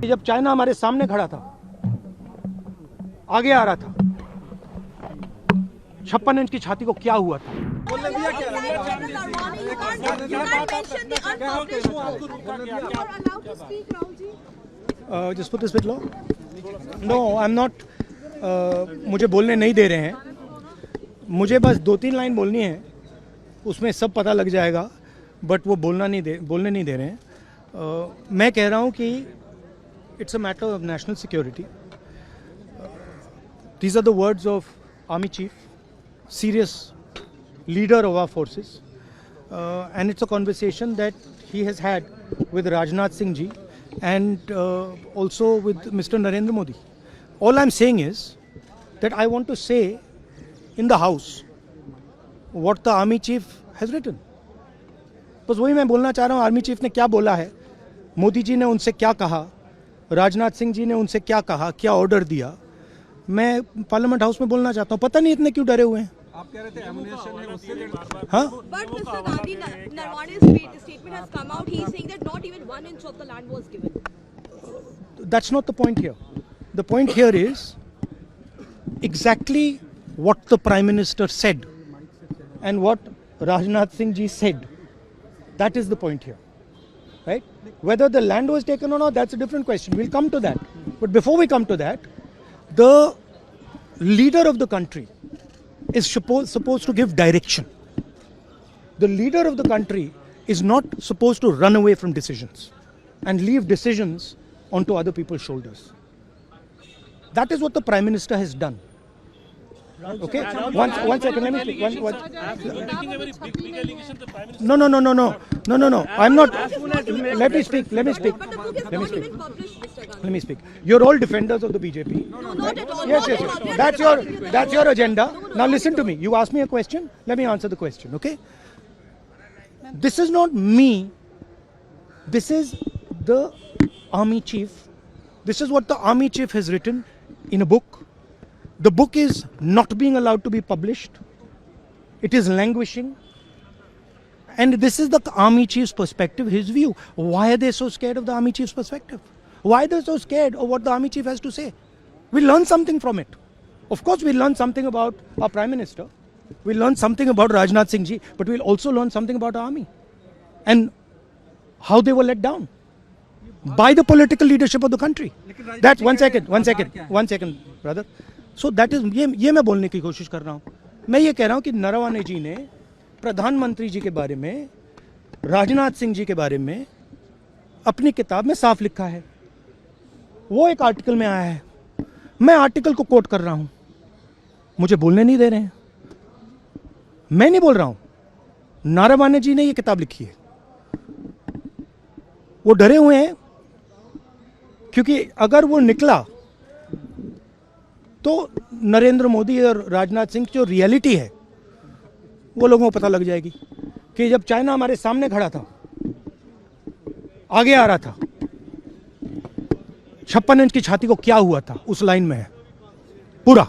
जब चाइना हमारे सामने खड़ा था, आगे आ रहा था, 56 इंच की छाती को क्या हुआ था? Just put this with law. No, I'm not. मुझे बोलने नहीं दे रहे हैं. मुझे बस 2-3 लाइन बोलनी है, उसमें सब पता लग जाएगा, बट वो बोलने नहीं दे रहे हैं. मैं कह रहा हूँ कि it's a matter of national security. These are the words of Army Chief, serious leader of our forces, and it's a conversation that he has had with Rajnath Singh ji and also with Mr. Narendra Modi. All I'm saying is that I want to say in the house what the Army Chief has written. बस वही मैं बोलना चाह रहा हूँ. Army chief ने क्या बोला है, मोदी जी ने उनसे क्या कहा, राजनाथ सिंह जी ने उनसे क्या कहा, क्या ऑर्डर दिया, मैं पार्लियामेंट हाउस में बोलना चाहता हूँ. पता नहीं इतने क्यों डरे हुए हैं. आप कह रहे थे एमुनेशन है उससे. हाँ, But Mr. Gandhi, Narwane's statement has come out. He's saying that not even 1 inch of the land was given. that's not the point here. The point here is exactly what the Prime Minister said and what Rajnath Singh ji said. That is the point here, right? Whether the land was taken or not, that's a different question. We'll come to that. But before we come to that, the leader of the country is supposed to give direction. The leader of the country is not supposed to run away from decisions and leave decisions onto other people's shoulders. That is what the Prime Minister has done. Okay, one second. Let me speak. No. I'm not. Let me speak. But the book is not even published, Mr. Gandhi. Let me speak. You're all defenders of the BJP. No, not at all. Yes. Not at all. That's your agenda. Now listen to me. You asked me a question. Let me answer the question. Okay. This is not me. This is the Army Chief. This is what the Army Chief has written in a book. The book is not being allowed to be published. It is languishing. And this is the Army Chief's perspective, his view. Why are they so scared of the Army Chief's perspective? Why are they so scared of what the Army Chief has to say? We'll learn something from it. Of course, we'll learn something about our Prime Minister. We'll learn something about Rajnath Singh ji, but we'll also learn something about our army and how they were let down by the political leadership of the country. That's one second, brother. So that is ये मैं बोलने की कोशिश कर रहा हूँ. मैं ये कह रहा हूँ कि नरवाने जी ने प्रधानमंत्री जी के बारे में, राजनाथ सिंह जी के बारे में अपनी किताब में साफ लिखा है. वो एक आर्टिकल में आया है. मैं आर्टिकल को कोट कर रहा हूँ. मुझे बोलने नहीं दे रहे हैं. मैं नहीं बोल रहा हूँ. नारावाने जी ने ये किताब लिखी है. वो डरे हुए हैं क्योंकि अगर वो निकला तो नरेंद्र मोदी और राजनाथ सिंह की जो रियलिटी है वो लोगों को पता लग जाएगी कि जब चाइना हमारे सामने खड़ा था, आगे आ रहा था, 56 इंच की छाती को क्या हुआ था, उस लाइन में है पूरा.